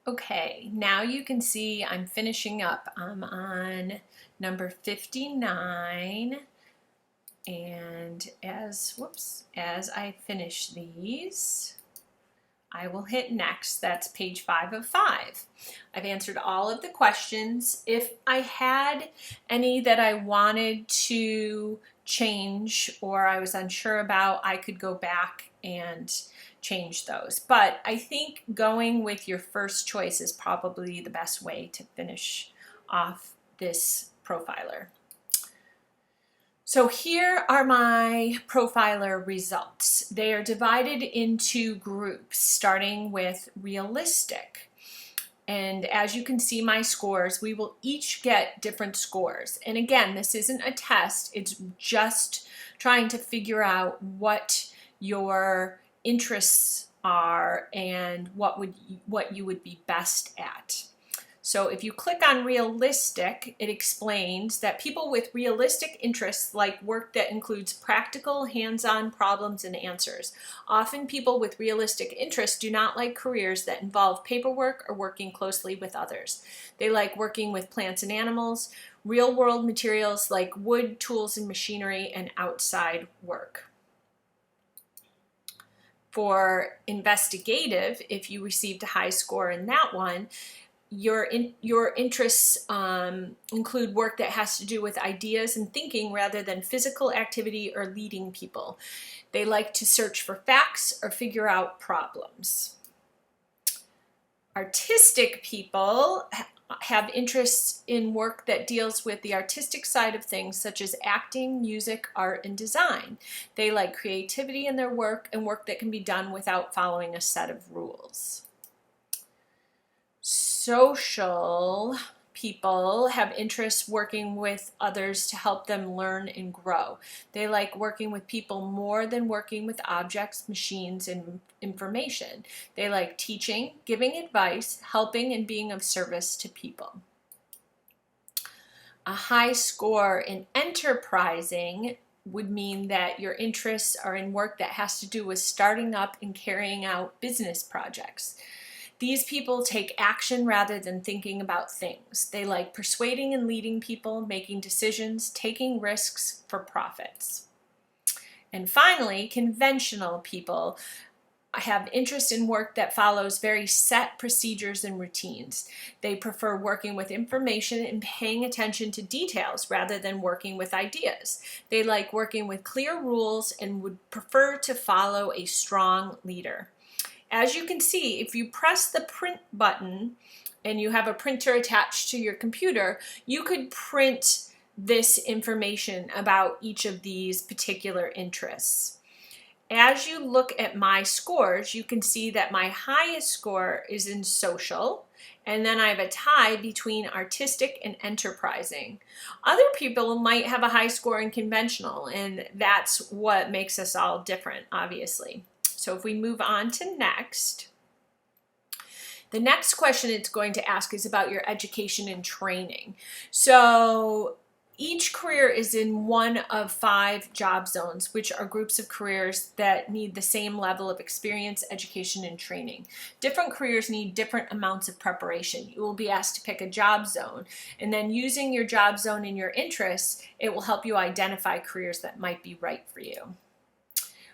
Okay, now you can see I'm finishing up. I'm on number 59, and as I finish these, I will hit next. That's page 5 of 5. I've answered all of the questions. If I had any that I wanted to change or I was unsure about, I could go back and change those. But I think going with your first choice is probably the best way to finish off this profiler. So here are my profiler results. They are divided into groups, starting with realistic. And as you can see my scores, we will each get different scores. And again, this isn't a test, it's just trying to figure out what your interests are and what you would be best at. So if you click on realistic, it explains that people with realistic interests like work that includes practical, hands-on problems and answers. Often people with realistic interests do not like careers that involve paperwork or working closely with others. They like working with plants and animals, real-world materials like wood, tools and machinery, and outside work. For investigative, if you received a high score in that one, your interests include work that has to do with ideas and thinking rather than physical activity or leading people. They like to search for facts or figure out problems. Artistic people have interests in work that deals with the artistic side of things, such as acting, music, art, and design. They like creativity in their work and work that can be done without following a set of rules. Social people have interests working with others to help them learn and grow. They like working with people more than working with objects, machines, and information. They like teaching, giving advice, helping, and being of service to people. A high score in enterprising would mean that your interests are in work that has to do with starting up and carrying out business projects. These people take action rather than thinking about things. They like persuading and leading people, making decisions, taking risks for profits. And finally, conventional people have interest in work that follows very set procedures and routines. They prefer working with information and paying attention to details rather than working with ideas. They like working with clear rules and would prefer to follow a strong leader. As you can see, if you press the print button and you have a printer attached to your computer, you could print this information about each of these particular interests. As you look at my scores, you can see that my highest score is in social, and then I have a tie between artistic and enterprising. Other people might have a high score in conventional, and that's what makes us all different, obviously. So if we move on to next, the next question it's going to ask is about your education and training. So each career is in one of 5 job zones, which are groups of careers that need the same level of experience, education, and training. Different careers need different amounts of preparation. You will be asked to pick a job zone, and then using your job zone and your interests, it will help you identify careers that might be right for you.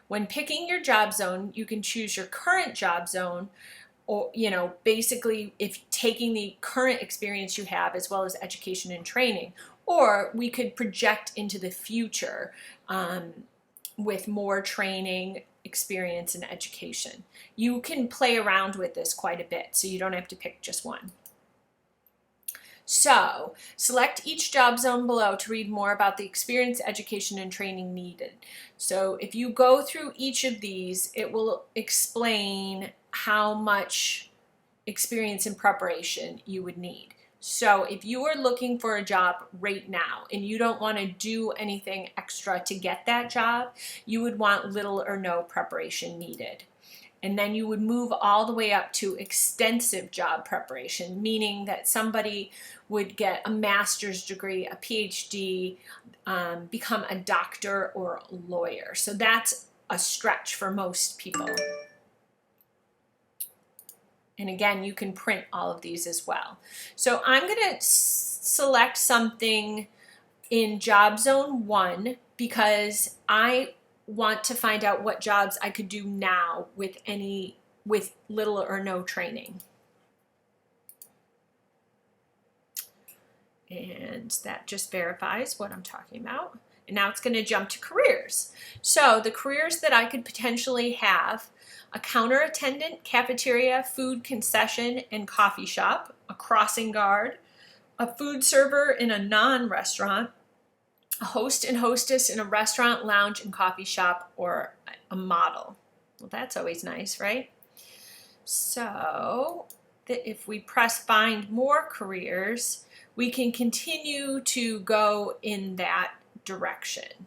When picking your job zone, you can choose your current job zone, or basically if taking the current experience you have as well as education and training, or we could project into the future with more training, experience, and education. You can play around with this quite a bit, so you don't have to pick just one. So, select each job zone below to read more about the experience, education, and training needed. So, if you go through each of these, it will explain how much experience and preparation you would need. So, if you are looking for a job right now and you don't want to do anything extra to get that job, you would want little or no preparation needed. And then you would move all the way up to extensive job preparation, meaning that somebody would get a master's degree, a PhD, become a doctor or a lawyer. So that's a stretch for most people. And again, you can print all of these as well. So I'm going to select something in job zone 1 because I want to find out what jobs I could do now with little or no training. And that just verifies what I'm talking about. And now it's going to jump to careers. So the careers that I could potentially have: a counter attendant, cafeteria, food concession, and coffee shop, a crossing guard, a food server in a non-restaurant, a host and hostess in a restaurant, lounge, and coffee shop, or a model. Well, that's always nice, right? So if we press find more careers, we can continue to go in that direction.